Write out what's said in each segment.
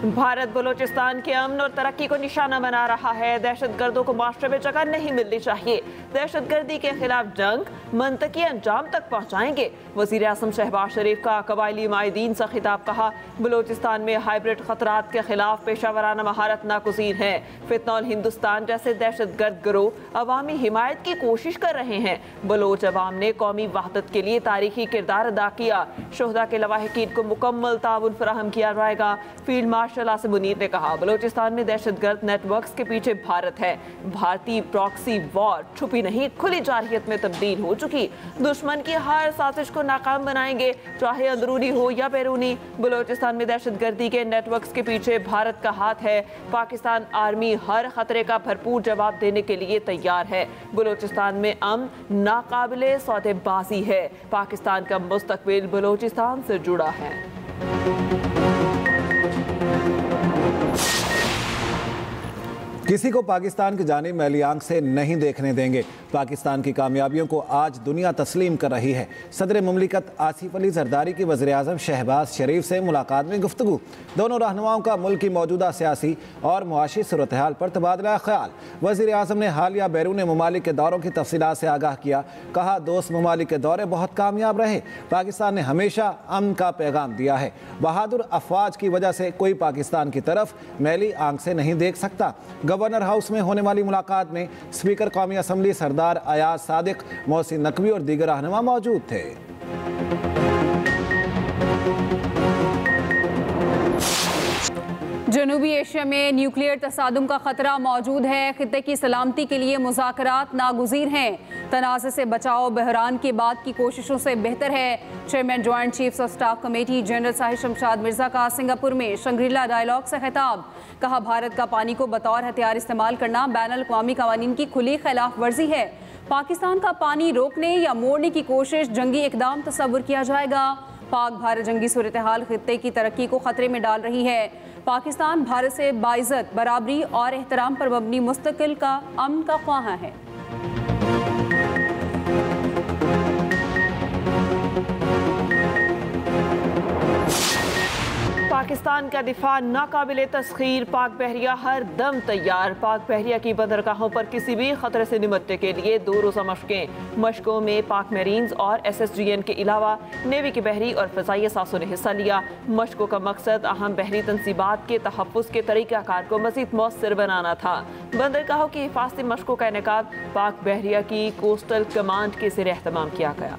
भारत बलूचिस्तान के अमन और तरक्की को निशाना बना रहा है। दहशतगर्दों को माशरे में जगह नहीं मिलनी चाहिए। दहशतगर्दी के खिलाफ जंग मंतकी अंजाम तक पहुंचाएंगे। वजीर आज़म शहबाज शरीफ का कबायली माहिदीन से खिताब। कहा, बलूचिस्तान में हाइब्रिड खतरात के खिलाफ पेशावराना महारत नागुज़ीर है। फितनौल हिंदुस्तान जैसे दहशतगर्द गिरोह अवामी हिमायत की कोशिश कर रहे हैं। बलोच अवाम ने कौमी वहदत के लिए तारीखी किरदार अदा किया। शोहदा के लवाहिकीन को मुकम्मल ताउन फराहम किया जाएगा। फील्ड मार्शल आसिम मुनीर ने कहा, बलूचिस्तान में दहशतगर्द नेटवर्क्स के पीछे भारत है। भारतीय प्रॉक्सी वॉर छुपी नहीं खुली जारहियत में तब्दील हो चुकी। दुश्मन की हर साजिश को नाकाम बनाएंगे, चाहे अंदरूनी हो या बैरूनी। बलूचिस्तान में दहशतगर्दी के नेटवर्क्स के पीछे भारत का हाथ है। पाकिस्तान आर्मी हर खतरे का भरपूर जवाब देने के लिए तैयार है। बलूचिस्तान में अमन नाकाबिले सौदेबाजी है। पाकिस्तान का मुस्तकबिल बलूचिस्तान से जुड़ा है। किसी को पाकिस्तान की जानिब मैली आंख से नहीं देखने देंगे। पाकिस्तान की कामयाबियों को आज दुनिया तस्लीम कर रही है। सदर मुमलिकत आसिफ अली जरदारी की वज़ीर आज़म शहबाज शरीफ से मुलाकात में गुफ्तगू। दोनों रहनुमाओं का मुल्क की मौजूदा सियासी और मुआशी सूरत हाल पर तबादला ख्याल। वज़ीर आज़म ने हालिया बैरून मुमालिक के दौरों की तफसीलात से आगाह किया। कहा, दोस्त मुमालिक के दौरे बहुत कामयाब रहे। पाकिस्तान ने हमेशा अमन का पैगाम दिया है। बहादुर अफवाज की वजह से कोई पाकिस्तान की तरफ मैली आंख से नहीं देख सकता। गवर्नर हाउस में होने वाली मुलाकात में स्पीकर कौमी असम्बली सरदार अयाज सादिक, मोहसिन नकवी और दीगर रहनुमा मौजूद थे। जनूबी एशिया में न्यूक्लियर तसादुम का खतरा मौजूद है। खित्ते की सलामती के लिए मुज़ाकरात नागुज़ीर हैं। तनाज़े से बचाव बहरान के बाद की कोशिशों से बेहतर है। Chairman joint chiefs of staff committee general Sahib Shamshad Mirza का सिंगापुर में शंग्रीला डायलॉग से खिताब। कहा, भारत का पानी को बतौर हथियार इस्तेमाल करना बैनुल-अक़वामी क़वानीन की खुली खिलाफ वर्जी है। पाकिस्तान का पानी रोकने या मोड़ने की कोशिश जंगी इक़दाम तस्वुर किया जाएगा। पाक भारत जंगी सूरत हाल खित्ते की तरक्की को खतरे में डाल रही है। पाकिस्तान भारत से बाइज़्ज़त, बराबरी और एहतराम पर मबनी मुस्तकिल का अमन का ख्वाहा है। पाकिस्तान का दिफा नाकाबिले तस्खीर। पाक बहरिया हर दम तैयार। पाक बहरिया की बंदरगाहों पर किसी भी खतरे से निपटने के लिए 2 रोज़ा मशकों में पाक मेरीन्स और SSGN के अलावा नेवी के बहरी और फ़ज़ाई असासों ने हिस्सा लिया। मशकों का मकसद अहम बहरी तनसीबात के तहफ़्फ़ुज़ के तरीक़ाकार को मज़ीद मौसर बनाना था। बंदरगाहों की हिफाजती मशकों का इनेकाद पाक बहरिया की कोस्टल कमांड के ज़ेर एहतमाम किया गया।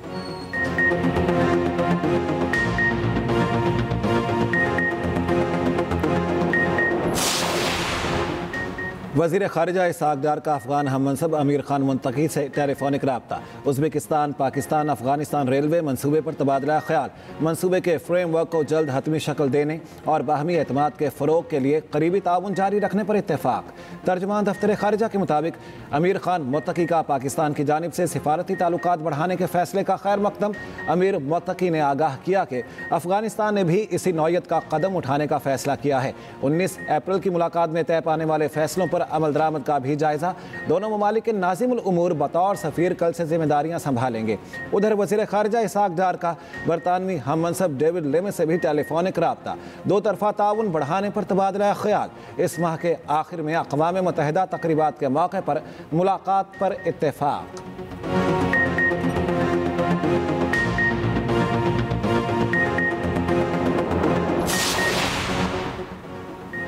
वज़ीर ख़ारिजा इसहाक़ डार का अफ़गान हम मनसब अमीर खान मुंतकी से टेलीफोनिक रब्ता। उज़्बेकिस्तान पाकिस्तान अफ़गानिस्तान रेलवे मनसूबे पर तबादला ख्याल। मनसूबे के फ्रेमवर्क को जल्द हतमी शक्ल देने और बाहमी एतमाद के फ़रोग़ के लिए करीबी ताउन जारी रखने पर इत्तेफ़ाक। तर्जुमान दफ्तर ख़ारिजा के मुताबिक अमीर खान मुंतकी का पाकिस्तान की जानिब से सिफारती ताल्लुकात बढ़ाने के फ़ैसले का खैर मकदम अमीर मुंतकी ने आगाह किया कि अफ़गानिस्तान ने भी इसी नौयत का कदम उठाने का फ़ैसला किया है। 19 अप्रैल की मुलाकात में तय पाने वाले फ़ैसलों पर अमल दरामद का भी जायजा। दोनों ममालिक के नाज़िमुल उमूर बतौर सफ़ीर कल से जिम्मेदारियां संभालेंगे। उधर वज़ीर ख़ारिजा इसहाक़ डार का बरतानवी हम मनसब डेविड लेमे से भी टेलीफोनिक रब्ता। 2 तरफ़ा ताउन बढ़ाने पर तबादला ख्याल। इस माह के आखिर में अक़वाम मुत्तहिदा तक़रीबात के मौके पर मुलाकात पर इत्तेफ़ाक।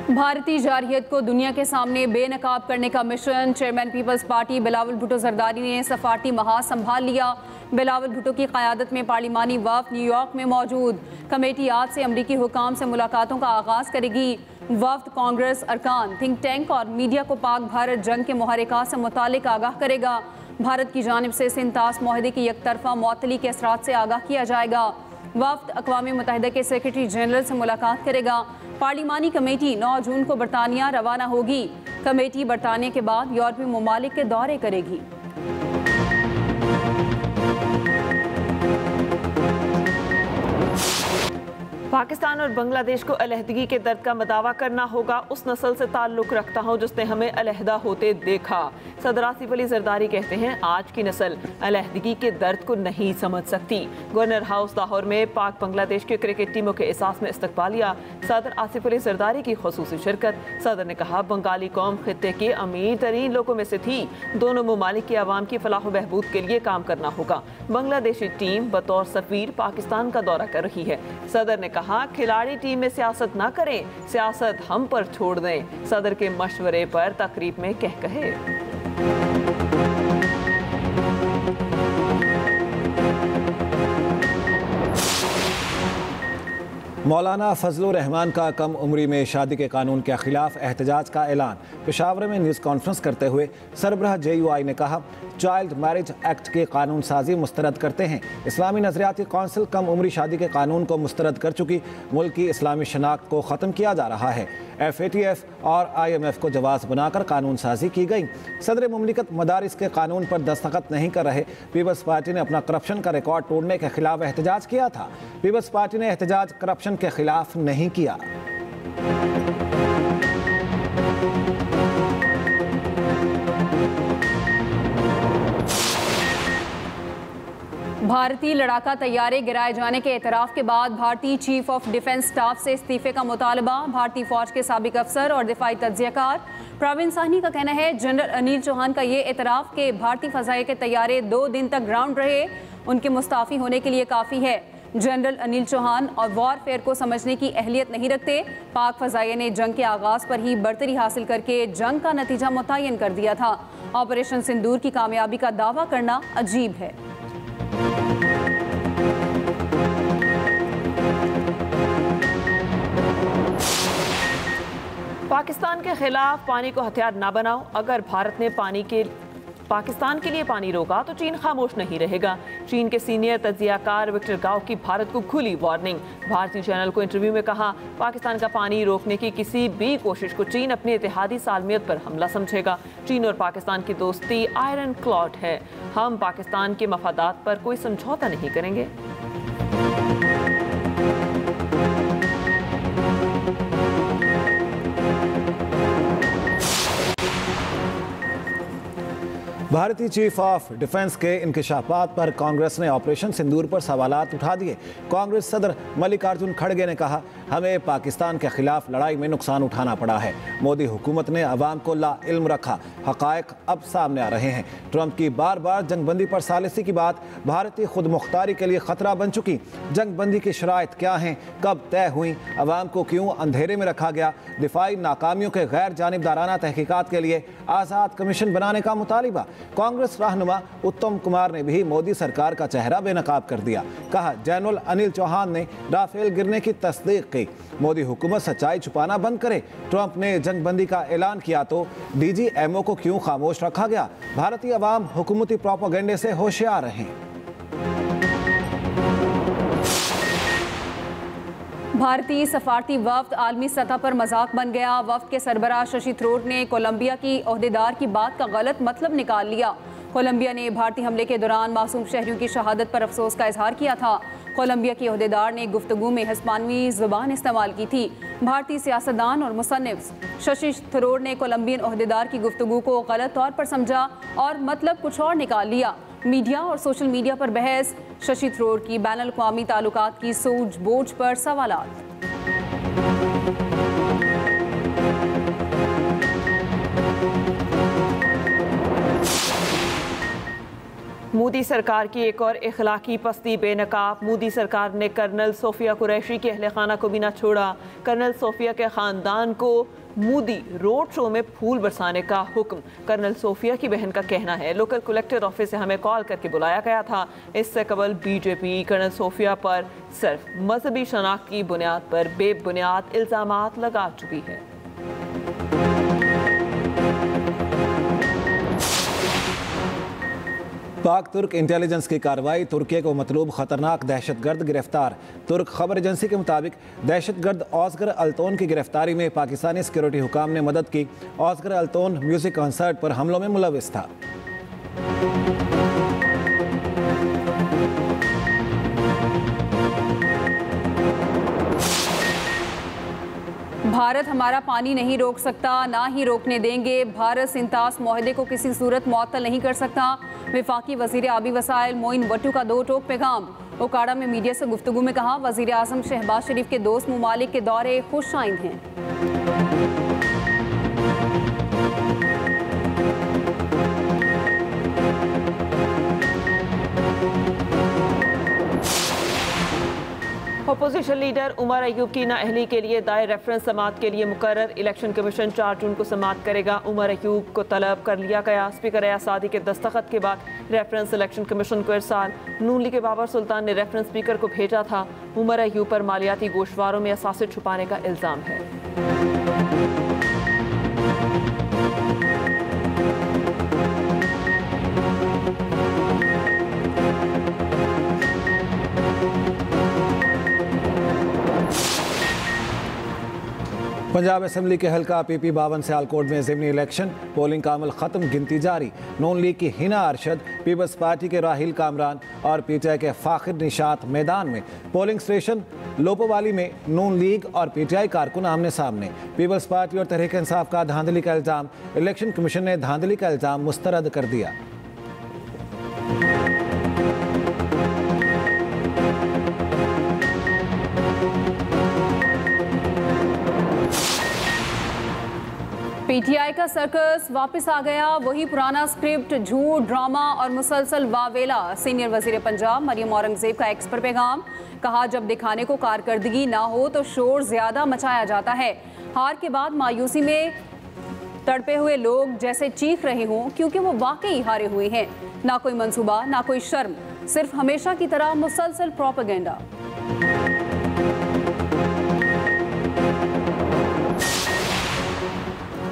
भारतीय जारहियत को दुनिया के सामने बेनकाब करने का मिशन। चेयरमैन पीपल्स पार्टी बिलावल भुट्टो जरदारी ने सफारती महाज संभाल लिया। बिलावल भुट्टो की क़यादत में पार्लिमानी वफ़द न्यूयॉर्क में मौजूद। कमेटी आज से अमरीकी हुकाम से मुलाकातों का आगाज़ करेगी। वफ़द कांग्रेस अरकान, थिंक टैंक और मीडिया को पाक भारत जंग के मुहर्रिकात से मुतालिक आगाह करेगा। भारत की जानिब से सिंतास मुआहदे की यकतरफा मुअत्तली के असरात से आगाह किया जाएगा। वफ़द अक़वाम मुत्तहिदा के सेक्रेटरी जनरल से मुलाकात करेगा। पार्लिमानी कमेटी 9 जून को बरतानिया रवाना होगी। कमेटी बरतानिया के बाद यूरोपीय ममालिक के दौरे करेगी। पाकिस्तान और बांग्लादेश को अलहदगी के दर्द का मदावा करना होगा। उस नस्ल से ताल्लुक़ रखता हूँ जिसने हमें अलहदा होते देखा। सदर आसिफ अली जरदारी कहते हैं आज की नस्ल अलहदगी के दर्द को नहीं समझ सकती। गवर्नर हाउस लाहौर में पाक बांग्लादेश की क्रिकेट टीमों के एहसास में इस्तकबालिया, सदर आसिफ अली जरदारी की खुसूसी शिरकत। सदर ने कहा बंगाली कौम खित्ते के अमीर तरीन लोगों में से थी। दोनों ममालिक की आवाम की फलाह बहबूद के लिए काम करना होगा। बांग्लादेशी टीम बतौर सफीर पाकिस्तान का दौरा कर रही है। सदर ने कहा खिलाड़ी टीम में सियासत ना करें, सियासत हम पर छोड़ दें। सदर के मशवरे पर तकरीब में कहे मौलाना फजलुर रहमान का कम उम्री में शादी के कानून के खिलाफ एहतजाज का ऐलान। पेशावर में न्यूज़ कॉन्फ्रेंस करते हुए सरबराह JUI ने कहा चाइल्ड मैरिज एक्ट की कानून साजी मुस्तरद करते हैं। इस्लामी नजरियाती कौंसिल कम उम्री शादी के कानून को मुस्तरद कर चुकी मुल्क की इस्लामी शनाख्त को ख़त्म किया जा रहा है। FATF और IMF को जवाब बनाकर कानून साजी की गई। सदर मुमलिकत मदारिस के कानून पर दस्तखत नहीं कर रहे। पीपल्स पार्टी ने अपना करप्शन का रिकॉर्ड तोड़ने के खिलाफ एहतजाज किया था। पीपल्स पार्टी ने एहतजाज करप्शन के खिलाफ नहीं किया। भारतीय लड़ाका तैयारे गिराए जाने के एतराफ़ के बाद भारतीय चीफ ऑफ डिफेंस स्टाफ से इस्तीफे का मुतालबा। भारतीय फौज के साबिक अफसर और दिफाई तज्जियाकार प्रवीण साहनी का कहना है जनरल अनिल चौहान का ये एतराफ़ कि भारतीय फ़ज़ाइया के तैयारे 2 दिन तक ग्राउंड रहे उनके मुस्ताफ़ी होने के लिए काफ़ी है। जनरल अनिल चौहान और वॉरफेयर को समझने की अहलियत नहीं रखते। पाक फ़ज़ाइया ने जंग के आगाज़ पर ही बरतरी हासिल करके जंग का नतीजा मुतय्यन कर दिया था। ऑपरेशन सिंदूर की कामयाबी का दावा करना अजीब है। पाकिस्तान के खिलाफ पानी को हथियार ना बनाओ। अगर भारत ने पाकिस्तान के लिए पानी रोका तो चीन खामोश नहीं रहेगा। चीन के सीनियर तज्जियाकार विक्टर गाओ की भारत को खुली वार्निंग। भारतीय चैनल को इंटरव्यू में कहा पाकिस्तान का पानी रोकने की किसी भी कोशिश को चीन अपनी इत्तेहादी सालमियत पर हमला समझेगा। चीन और पाकिस्तान की दोस्ती आयरन क्लॉड है। हम पाकिस्तान के मफादात पर कोई समझौता नहीं करेंगे। भारतीय चीफ ऑफ डिफेंस के इंकशाफात पर कांग्रेस ने ऑपरेशन सिंदूर पर सवालात उठा दिए। कांग्रेस सदर मल्लिकार्जुन खड़गे ने कहा हमें पाकिस्तान के खिलाफ लड़ाई में नुकसान उठाना पड़ा है। मोदी हुकूमत ने अवाम को लाइल्म रखा। हकायक अब सामने आ रहे हैं। ट्रंप की बार बार जंगबंदी पर सालिसी की बात भारतीय खुद मुख्तारी के लिए खतरा बन चुकी। जंगबंदी की शराइत क्या हैं, कब तय हुई, अवाम को क्यों अंधेरे में रखा गया। दिफाई नाकामियों के गैर जानिबदाराना तहकीकात के लिए आज़ाद कमीशन बनाने का मुतालिबा। कांग्रेस रहनुमा उत्तम कुमार ने भी मोदी सरकार का चेहरा बेनकाब कर दिया। कहा जनरल अनिल चौहान ने राफेल गिरने की तस्दीक की। मोदी हुकूमत सच्चाई छुपाना बंद करे। ट्रंप ने जंगबंदी का ऐलान किया तो DGMO को क्यों खामोश रखा गया। भारतीय अवाम हुकूमती प्रोपेगेंडे से होशियार रहें। भारतीय सफारती वफ्द आलमी सतह पर मजाक बन गया। वफ्द के सरबराह शशि थरूर ने कोलंबिया की ओहदेदार की बात का गलत मतलब निकाल लिया। कोलंबिया ने भारतीय हमले के दौरान मासूम शहरियों की शहादत पर अफसोस का इजहार किया था। कोलंबिया की ओहदेदार ने गुफ्तगू में हिस्पानवी ज़ुबान इस्तेमाल की थी। भारतीय सियासतदान और मुसन्निफ शशि थरूर ने कोलंबियन ओहदेदार की गुफ्तगू को गलत तौर पर समझा और मतलब कुछ और निकाल लिया। मीडिया और सोशल मीडिया पर बहस। शशि थरूर की बैनुल अक़वामी ताल्लुकात की सूझ बूझ पर सवालात। मोदी सरकार की एक और इखलाकी पस्ती बेनकाब। मोदी सरकार ने कर्नल सोफिया कुरैशी के अहले खाना को भी ना छोड़ा। कर्नल सोफिया के ख़ानदान को मोदी रोड शो में फूल बरसाने का हुक्म। कर्नल सोफिया की बहन का कहना है लोकल कलेक्टर ऑफिस से हमें कॉल करके बुलाया गया था। इससे कबल बीजेपी कर्नल सोफिया पर सिर्फ मजहबी शनाख्त की बुनियाद पर बेबुनियाद इल्ज़ामात लगा चुकी है। पाक तुर्क इंटेलिजेंस की कार्रवाई। तुर्की को मतलूब खतरनाक दहशतगर्द गिरफ्तार। तुर्क खबर एजेंसी के मुताबिक दहशतगर्द ऑस्गर अल्तोन की गिरफ्तारी में पाकिस्तानी सिक्योरिटी हुकाम ने मदद की। ऑस्गर अल्तोन म्यूजिक कॉन्सर्ट पर हमलों में मुलविस था। भारत हमारा पानी नहीं रोक सकता, ना ही रोकने देंगे। भारत सिंतास मुआहदे को किसी सूरत मुअत्तल नहीं कर सकता। वफाकी वजीर आबी वसाइल मोइन भट्टू का दो टोक पैगाम। ओकाड़ा में मीडिया से गुफ्तगू में कहा, वजीर आजम शहबाज शरीफ के दोस्त ममालिक के दौरे खुश आइंद हैं। अपोजिशन लीडर उमर अयूब की नाअहली के लिए दायर रेफरेंस समाअत के लिए मुकर्रर। इलेक्शन कमीशन 4 जून को समाअत करेगा। उमर अयूब को तलब कर लिया गया। स्पीकर एजाज़ादी के दस्तखत के बाद रेफरेंस इलेक्शन कमीशन को इरसाल। नून लीग के बाबर सुल्तान ने रेफरेंस स्पीकर को भेजा था। उमर अयूब पर मालियाती गोशवारों में असासे छुपाने का इल्ज़ाम है। पंजाब असम्बली के हल्का PP 52 सियालकोट में ज़िमनी इलेक्शन। पोलिंग का अमल ख़त्म, गिनती जारी। नून लीग की हिना अरशद, पीपल्स पार्टी के राहिल कामरान और PTI के फाखिर निशात मैदान में। पोलिंग स्टेशन लोपोवाली में नून लीग और PTI कारकुन आमने सामने। पीपल्स पार्टी और तहरीक इंसाफ का धांधली का इल्ज़ाम। इलेक्शन कमीशन ने धांधली का इल्ज़ाम मुस्तरद कर दिया। PTI का सर्कस वापस आ गया। वही पुराना स्क्रिप्ट, झूठ, ड्रामा और मुसलसल वावेला। सीनियर वजीर पंजाब मरियम औरंगजेब का एक्स पर पैगाम। कहा, जब दिखाने को कारकर्दगी ना हो तो शोर ज्यादा मचाया जाता है। हार के बाद मायूसी में तड़पे हुए लोग जैसे चीख रहे हों, क्योंकि वो वाकई हारे हुए हैं। ना कोई मंसूबा, ना कोई शर्म, सिर्फ हमेशा की तरह मुसलसल प्रोपेगेंडा।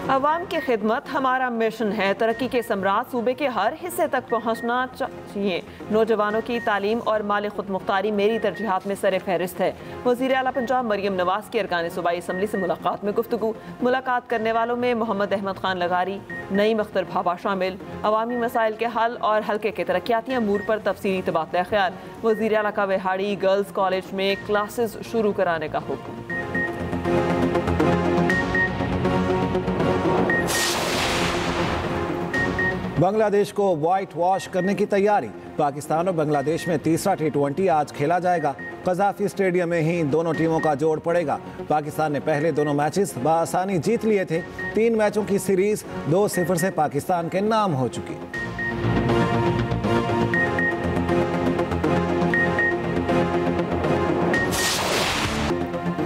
अवाम की खिदमत हमारा मिशन है। तरक्की के सम्राट सूबे के हर हिस्से तक पहुँचना चाहिए। नौजवानों की तालीम और माली खुद मुख्तारी मेरी तरजीहात में सर फहरिस्त है। वज़ीर आला पंजाब मरियम नवाज की अरकान सूबाई असम्बली से मुलाकात में गुफ्तगू। मुलाकात करने वालों में मोहम्मद अहमद खान लगारी, नईम अख्तर भाभा शामिल। अवामी मसाइल के हल और हल्के के तरक्याती अमूर पर तफसीली तबादला ख्याल। वज़ीर आला का बिहाड़ी गर्ल्स कॉलेज में क्लासेस शुरू कराने का हुक्म। बांग्लादेश को वाइट वॉश करने की तैयारी। पाकिस्तान और बांग्लादेश में तीसरा T20 आज खेला जाएगा। कज़ाफी स्टेडियम में ही दोनों टीमों का जोड़ पड़ेगा। पाकिस्तान ने पहले दोनों मैचेस बआसानी जीत लिए थे। 3 मैचों की सीरीज 2-0 से पाकिस्तान के नाम हो चुकी।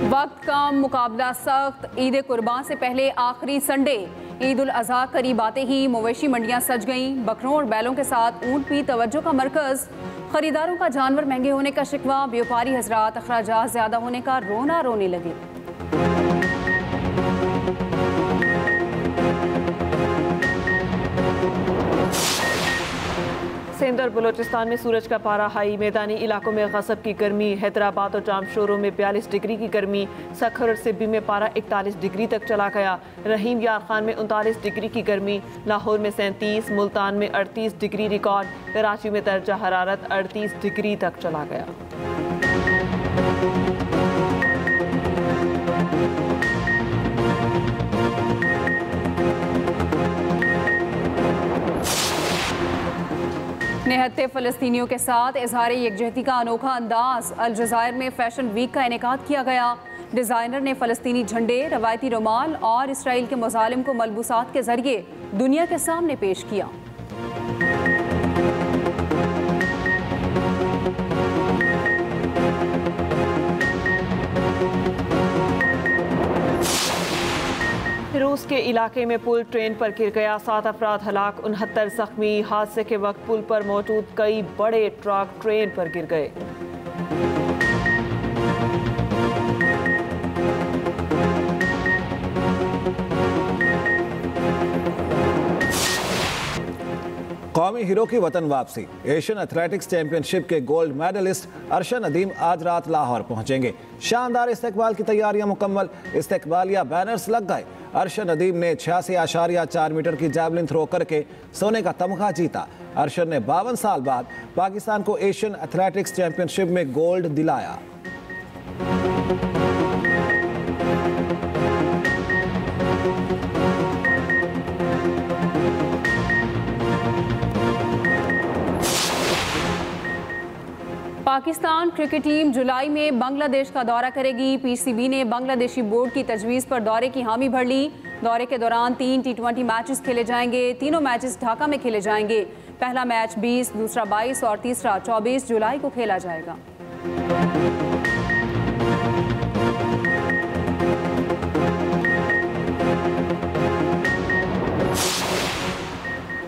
वक्त कम, मुकाबला सख्त। ईद कुर्बान से पहले आखिरी संडे। ईद उल अजहा करीब आते ही मवेशी मंडियां सज गईं। बकरों और बैलों के साथ ऊंट भी तवज्जो का मरकज। खरीदारों का जानवर महंगे होने का शिकवा। व्यापारी हजरात अखराजात ज्यादा होने का रोना रोने लगे। सिंध और बलोचिस्तान में सूरज का पारा हाई। मैदानी इलाकों में गज़ब की गर्मी। हैदराबाद और जामशोरों में 42 डिग्री की गर्मी। सखर और सिब्बी में पारा 41 डिग्री तक चला गया। रहीम यार खान में 39 डिग्री की गर्मी। लाहौर में 37, मुल्तान में 38 डिग्री रिकॉर्ड। कराची में दर्जा हरारत 38 डिग्री तक चला गया। निहत्ते फ़लस्तीनियों के साथ इजहार यकजहती का अनोखा अंदाज। अलजज़ायर में फैशन वीक का इनेकाद किया गया। डिज़ाइनर ने फ़लस्तीनी झंडे, रवायती रुमाल और इसराइल के मुज़ालिम को मलबूसात के जरिए दुनिया के सामने पेश किया। रूस के इलाके में पुल ट्रेन पर गिर गया। 7 अफराद हलाक, 69 जख्मी। हादसे के वक्त पुल पर मौजूद कई बड़े ट्रक ट्रेन पर गिर गए। कौमी हीरो की वतन वापसी। एशियन एथलेटिक्स चैंपियनशिप के गोल्ड मेडलिस्ट अरशद नदीम आज रात लाहौर पहुंचेंगे। शानदार इस्तकबाल की तैयारियां मुकम्मल। इस्तकबालिया बैनर्स लग गए। अरशद नदीम ने 86.4 मीटर की जैवलिन थ्रो करके सोने का तमगा जीता। अरशद ने 52 साल बाद पाकिस्तान को एशियन एथलेटिक्स चैंपियनशिप में गोल्ड दिलाया। पाकिस्तान क्रिकेट टीम जुलाई में बांग्लादेश का दौरा करेगी। पीसीबी ने बांग्लादेशी बोर्ड की तजवीज़ पर दौरे की हामी भर ली। दौरे के दौरान 3 T20 मैचेस खेले जाएंगे। तीनों मैचेस ढाका में खेले जाएंगे। पहला मैच 20, दूसरा 22 और तीसरा 24 जुलाई को खेला जाएगा।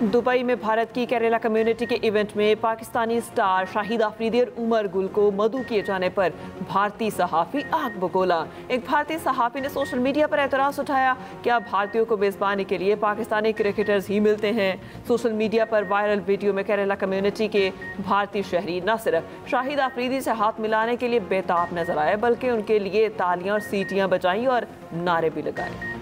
दुबई में भारत की केरला कम्युनिटी के इवेंट में पाकिस्तानी स्टार शाहिद अफरीदी और उमर गुल को मदऊ किए जाने पर भारतीय सहाफ़ी आग बगोला। एक भारतीय सहाफ़ी ने सोशल मीडिया पर एतराज़ उठाया, क्या भारतीयों को मेज़बानी के लिए पाकिस्तानी क्रिकेटर्स ही मिलते हैं। सोशल मीडिया पर वायरल वीडियो में केरला कम्युनिटी के भारतीय शहरी न सिर्फ शाहिद अफरीदी से हाथ मिलाने के लिए बेताब नजर आए, बल्कि उनके लिए तालियां और सीटियां बजाई और नारे भी लगाए।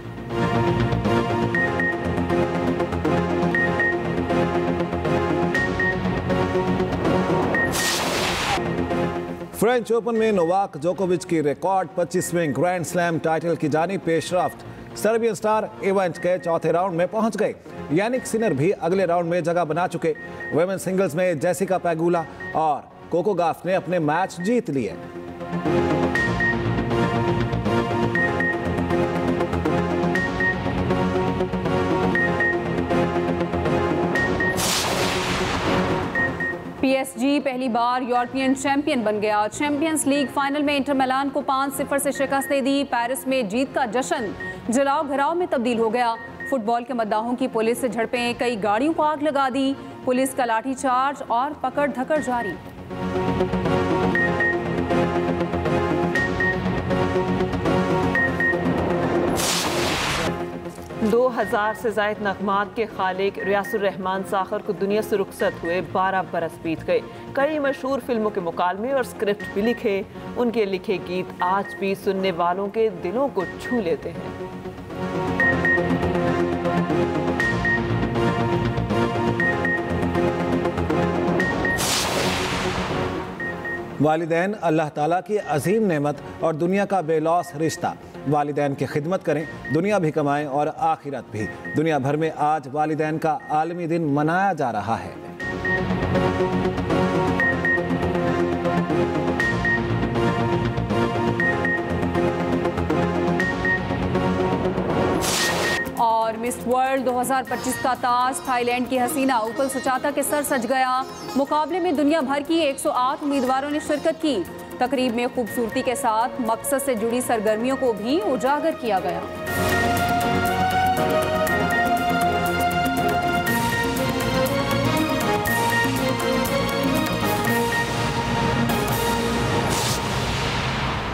फ्रेंच ओपन में नोवाक जोकोविच की रिकॉर्ड 25वें ग्रैंड स्लैम टाइटल की जानी पेशरफ्त। सर्बियन स्टार इवेंट के चौथे राउंड में पहुंच गए। यानिक सिनर भी अगले राउंड में जगह बना चुके। वुमेन सिंगल्स में जेसिका पेगुला और कोको गॉफ ने अपने मैच जीत लिए। PSG पहली बार यूरोपियन चैंपियन बन गया। चैंपियंस लीग फाइनल में इंटर मिलान को 5-0 से शिकस्त दे दी। पेरिस में जीत का जश्न जलाओ घराव में तब्दील हो गया। फुटबॉल के मद्दाहों की पुलिस से झड़पें, कई गाड़ियों को आग लगा दी। पुलिस का लाठीचार्ज और पकड़ धकड़ जारी। 2000 से ज़ायद नगमात के खालिक रियासुर रहमान साखर को दुनिया से रुखसत हुए 12 बरस बीत गए। कई मशहूर फिल्मों के मुकालमे और स्क्रिप्ट भी लिखे। उनके लिखे गीत आज भी सुनने वालों के दिलों को छू लेते हैं। वालिदैन अल्लाह ताला की अजीम नेमत और दुनिया का बेलौस रिश्ता। वालिदैन की खिदमत करें, दुनिया भी कमाएं और आखिरत भी। दुनिया भर में आज वालिदैन का आलमी दिन मनाया जा रहा है। और मिस वर्ल्ड 2025 का ताज थाईलैंड की हसीना उपल सुचाता के सर सज गया। मुकाबले में दुनिया भर की 108 उम्मीदवारों ने शिरकत की। तकरीब में खूबसूरती के साथ मकसद से जुड़ी सरगर्मियों को भी उजागर किया गया।